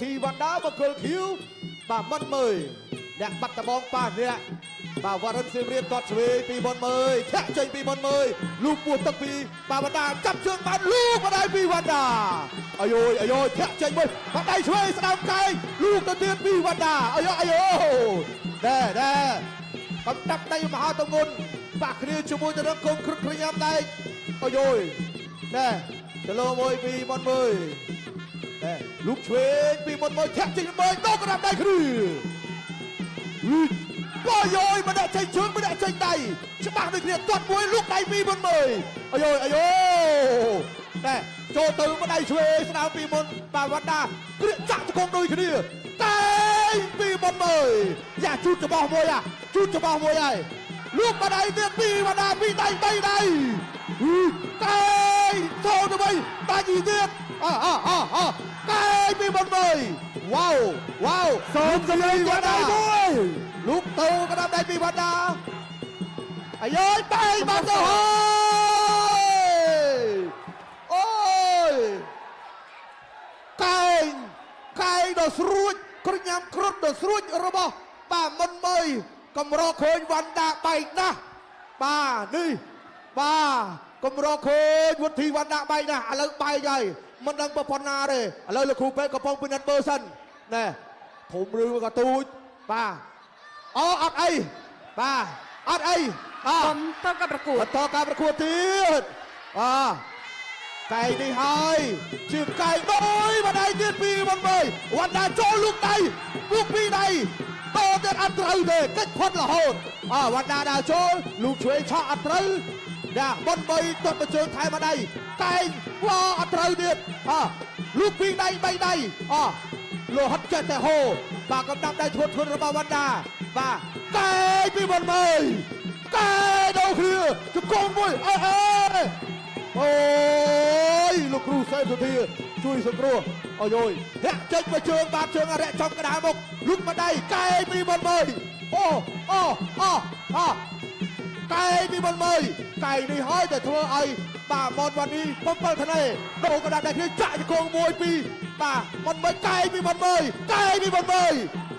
ធីវណ្ដាបង្គោលខៀវបាទមិនមើលអ្នកបាត់ដំបងប៉ានេះបាទវ៉ារិនសៀមរាបទាត់ឆ្វេងពីមុនមើលធាក់ចេញពីមុនមើលលូកពោះទឹកពីបាទវណ្ដាចាប់ជើងបានលូកបណ្ដាពីវណ្ដាអាយធាក់ចេញមួយបណ្ដាឆ្វេងស្ដាំកែងលូកទៅទៀតពីវណ្ដាអាយដែរកំដាប់ដៃមហាទងន់បាក់គ្នាជាមួយទៅនឹងកូនគ្រុតគ្រាញ៉ាំដែកអាយដែរទៅលើមួយពីមុនមើលដែរលូកឆ្វេងពីមុនមើលធាក់ចេញមើលតកដាប់ដៃគ្រឿបើយោយមិនដាក់ចេញជើងមិនដាក់ចេញដៃច្បាស់ដូចគ្នាទាត់មួយលូកដៃពីមុនមើលអាយតែចូលទៅមិនដៃឆ្វេងស្ដាំពីមុនបាទវណ្ដាគ្រាចាក់ជង្គង់ដូចគ្នាតែពីមុនមើលយ៉ាជូតច្បោះមួយហើយលូកបដៃទៀតពីវណ្ដាពីដៃ3ដៃតែចូលទៅវិញដាច់ទៀតតែពីមុនមើលវ៉ាវសូមសម្លេងវណ្ដាមួយលូកទៅក្តាប់ដៃពីវណ្ដាអាយបែកបានទៅហើយអូយកែងដល់ស្រួចគ្រុញញ៉ាំគ្រុតដល់ស្រួចរបស់បាទមិនមើលកម្រឃើញវណ្ដាបែកណាស់បាទនេះបាទកម្រឃើញវុធីវណ្ដាបែកណាស់ឥឡូវបែកហើយមិនដឹងប្រព័ន្ធណាទេឥឡូវលោកគ្រូពេទ្យកំពុងពិនិត្យមើលសិនណែធំឬក៏ទូចបាទអត់អីបាទអត់អីបន្តការប្រកួតទៀតកែងនេះហើយជាកែងដោយបណ្ដៃទៀតពីមុនមើលវណ្ដាចូលលូកដៃលូកពីដៃតទៀតអត់ត្រូវទេកិច្ចផុតរហូតវណ្ដាដើរចូលលូកឆ្វេងឆក់អត់ត្រូវដាក់មុន3ទាត់ទៅជើងថែម្ដាយកែងអត់ត្រូវទៀតលូកពីដៃ3ដៃលោហិតចេះតែហូបាទកំដាប់ដៃធ្ងន់របស់វណ្ដាបាទកែងពីមុនមើលកែងដល់គ្នាជង្គង់មួយអូយលោកគ្រូសេនសុធាជួយសង្គ្រោះអាយធាក់ចេញមកជើងបាទជើងអរិយចំកណ្ដាលមុខលូកម្ដាយកែងពីមុនមើលកែងពីមុនមើលកែងនេះហើយតែធ្វើឲ្យបាទមនវណ្ឌី7ធ្នេដូរកណ្ដាលតែគ្នាចាក់ជង្គង់1 2បាទមុនមើលកែងពីមុនមើល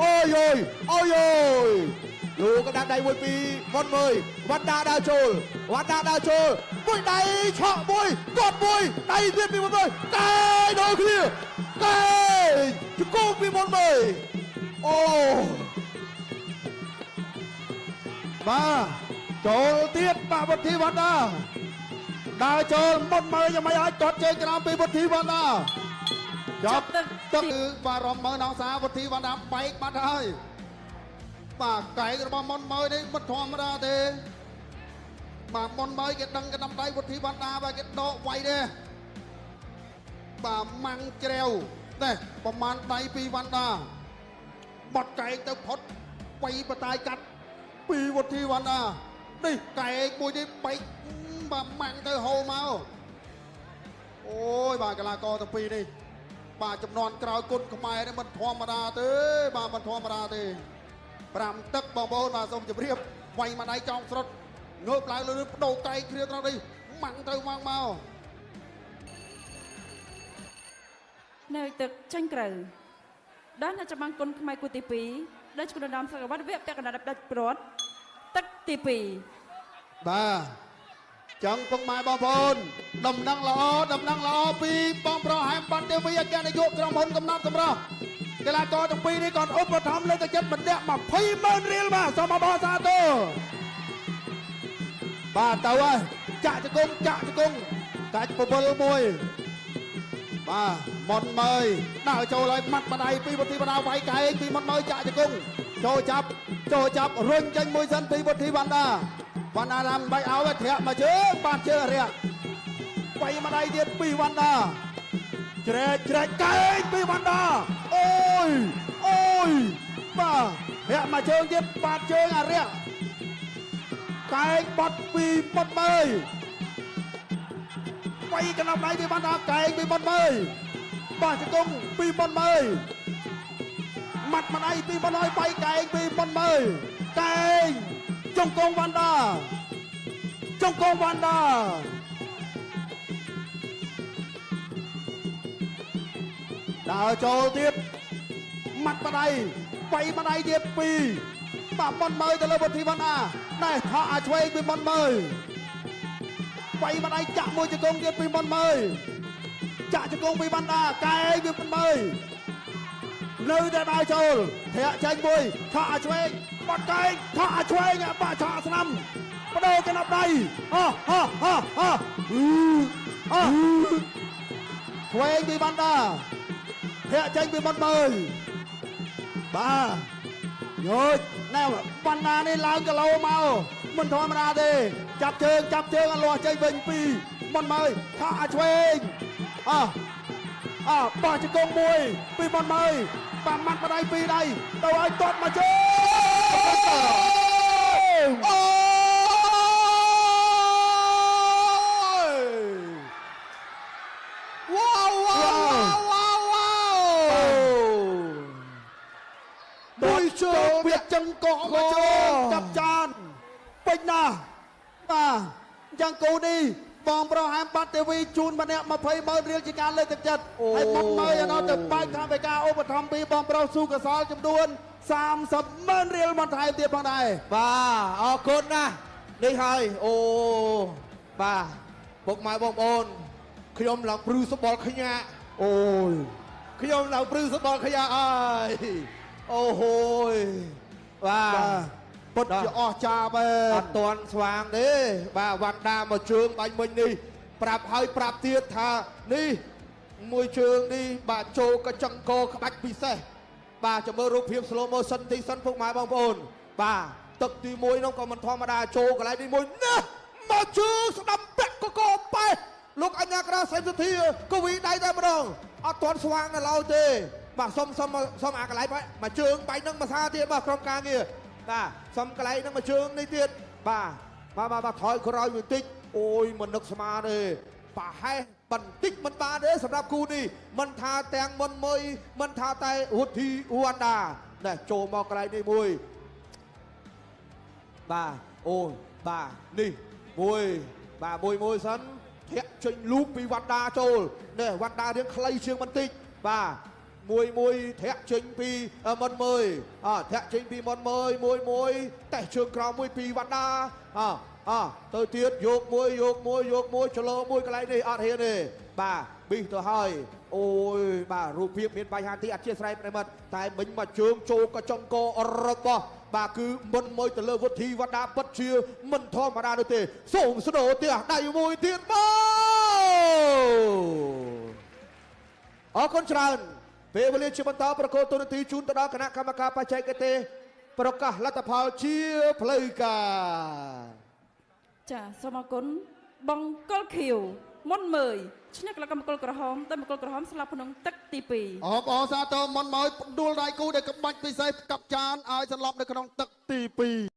អូយលោកកណ្ដាលដៃ1 2មុនមើលវណ្ដាដើរចូលមួយដៃឆក់មួយទាត់មួយដៃទៀតពីមុនមើលកែងដល់គ្នាកែងជង្គង់ពីមុនមើលបាទចូលទៀតបាទវុធីវណ្ដាដើរចូលមុនមើលយ៉ាងម៉េចឲ្យទាត់ជើងក្រោមពីវុធីវណ្ដាចាប់ទឹកគឺបាទរំមើលនងសាវុធីវណ្ដាបែកបាត់ហើយបាទកែងរបស់មុនមើលនេះមិនធម្មតាទេបាទមុនមើលគេដឹងកណ្ដាប់ដៃវុធីវណ្ដាបាទគេដកវាយទេបាទម៉ាំងជ្រាវទេប្រមាណដៃពីវណ្ដាបត់កែងទៅផុតបៃបតាយកាត់ពីវុធីវណ្ដានេះកែងមួយនេះបែកបាទម៉ាំងទៅហូរមកអូយបាទកីឡាករទាំងពីរនេះបាទចំនួនក្រោយគុណខ្មែរនេះមិនធម្មតាទេបាទមិនធម្មតាទេ5ទឹកបងប្អូនបាទសូមជម្រាបវាយមួយដៃចောင်းស្រុតងើបឡើងលើបដូរកែងគ្រាត្រង់នេះម៉ាំងទៅម៉ាំងមកនៅទឹកចាញ់ក្រៅដល់នៅច្បាំងគុណខ្មែរគូទី2ដែលគុណដំណសកវត្តវគ្គពាក់កណ្ដាលដាច់ព្រាត់ទឹកទី2បាទចឹងពុកម៉ែបងប្អូនដំណឹងល្អពីបងប្រុសហែមបានទេវីអគ្គនាយកក្រុមហ៊ុនកំណត់សម្រាប់កីឡាករទាំងពីរនេះcònឧបត្ថម្ភលើកទឹកចិត្តបណ្ដាក់20,000រៀលបាទសូមអបអរសាទរបាទទៅហើយចាក់ជង្គង់កាច់ពពលមួយបាទមុនមើលដើរចូលឲ្យម៉ាត់បដៃពីវុធីវណ្ដាវាយកែងពីមុនមើលចាក់ជង្គង់ចូលចាប់រុញចេញមួយសិនពីវុធីវណ្ដាតាមបីឲ្យធ្រាក់មកជើងបាទជើងអរិយវាយម្ដាយទៀតពីវណ្ដាជ្រែកកែងពីវណ្ដាអូយបាទធាក់មកជើងទៀតបាទជើងអរិយកែងបត់ពីមុតមើលវាយកណ្ដាប់ដៃពីវណ្ដាកែងពីមុតមើលបាទជង្គង់ពីមុតមើលម៉ាត់ម្ដាយពីមុតហើយវាយកែងពីមុតមើលកែងជង្គង់វណ្ដាដើរចូលទៀត ម៉ាត់ម្ដាយបៃម្ដាយទៀតពីរបាទមុនមើលទៅលើវុធីវណ្ណាណែថោអាឆ្វេងពីមុនមើលបៃម្ដាយចាក់មួយជង្គង់ទៀតពីមុនមើលចាក់ជង្គង់ពីវណ្ណាកែពីមុនមើលនៅតែដើរចូលធាក់ចេញមួយថោអាឆ្វេងបាត់កែងថោអាឆ្វេងបាក់ឆក់ស្នាមបដូរកណ្ដាប់ដៃឆ្វេងពីវណ្ណាធាក់ចេញពីមុនមើលបាទយោជណែបណ្ណានេះឡើងគីឡូមកមិនធម្មតាទេចាប់ជើងអលាស់ចេញវិញពីមិនមើលថាអាឆ្វេងបោះជង្គង់មួយពីមិនមើលបាម៉ាត់បដៃពីរដៃទៅឲ្យទាត់មកជើងអូវ៉ាវមួយជើងវាចង្កក់មកជើងចាប់ចានពេញណាស់បាទយ៉ាងគូនេះបងប្រុសហាមបាត់ទេវីជូនម្នាក់20,000 រៀលជាការលើកទឹកចិត្តហើយមុនមើលដល់ទៅបាច់ថាវិការឧបត្ថម្ភពីបងប្រុសស៊ូកសលចំនួន30,000 រៀលមកថែមទៀតផងដែរបាទអរគុណណាស់នេះហើយអូបាទពុកម៉ែបងប្អូនខ្ញុំឡើងព្រឺសបល់ខ្ញាក់អូយខ្ញុំឡើងព្រឺសបល់ខ្ញាក់អើយអូហូយបាទពុតជាអស់ចាមែនអត់តន់ស្វាងទេបាទវណ្ដាមកជើងបាញ់មិញនេះប្រាប់ហើយប្រាប់ទៀតថានេះមួយជើងនេះបាទចូលកញ្ចឹងកក្បាច់ពិសេសបាទចាំមើលរូបភាព slow motion ទីសិនពុកម៉ែបងប្អូនបាទទឹកទី1នោះក៏មិនធម្មតាចូលកន្លែងទី1ណាមកជើងស្ដាំពាក់កកប៉ែលោកអញ្ញាក្រាសេមសុធាកវីដៃតែម្ដងអត់តន់ស្វាងនៅឡើយទេបាទសុំអាកន្លែងមកជើងបាញ់នឹងមួយសាទៀតបាទក្រុមការងារបាទសុំកន្លែងនឹងមួយជើងនេះទៀតបាទថយក្រោយបន្តិចអូយមិននឹកស្មានទេប្រហែលបន្តិចមិនបានទេសម្រាប់គូនេះមិនថាទាំងមុនមួយមិនថាតែវុធីវណ្ដាណែចូលមកកន្លែងនេះមួយបាទអូយបាទនេះមួយសិនធាក់ចេញលូកពីវណ្ដាចូលនេះវណ្ដារៀងខ្លីជាងបន្តិចបាទមួយធាក់ចេញពីមុនមើលធាក់ចេញពីមុនមើលមួយតេះជើងក្រោមមួយពីវណ្ដាទៅទៀតយកមួយចលោមួយកន្លែងនេះអត់ហ៊ានទេបាទប៊ីសទៅហើយអូយបាទរូបភាពមានបញ្ហាទីអធិស្ឋានប្រិមត្តតែមិញមកជើងចូលកញ្ចង់ករបស់បាទគឺមុនមួយទៅលើវុធីវណ្ដាពិតជាមិនធម្មតានោះទេសូមស្ដោទះដៃមួយទៀតមកអរគុណច្រើនពេលវេលាជាបន្តប្រកបទូរទស្សន៍ជូនទៅដល់គណៈកម្មការបច្ចេកទេសប្រកាសលទ្ធផលជាផ្លូវការចាសូមអរគុណបងកុលខៀវមុនមើលឈ្នះកលកម្មគុលក្រហមតែមង្គលក្រហមស្លាប់ក្នុងទឹកទី2អបសាទរមុនមើលដួលដៃគូដែលក្បាច់ពិសេសកាប់ចានឲ្យសន្លប់នៅក្នុងទឹកទី2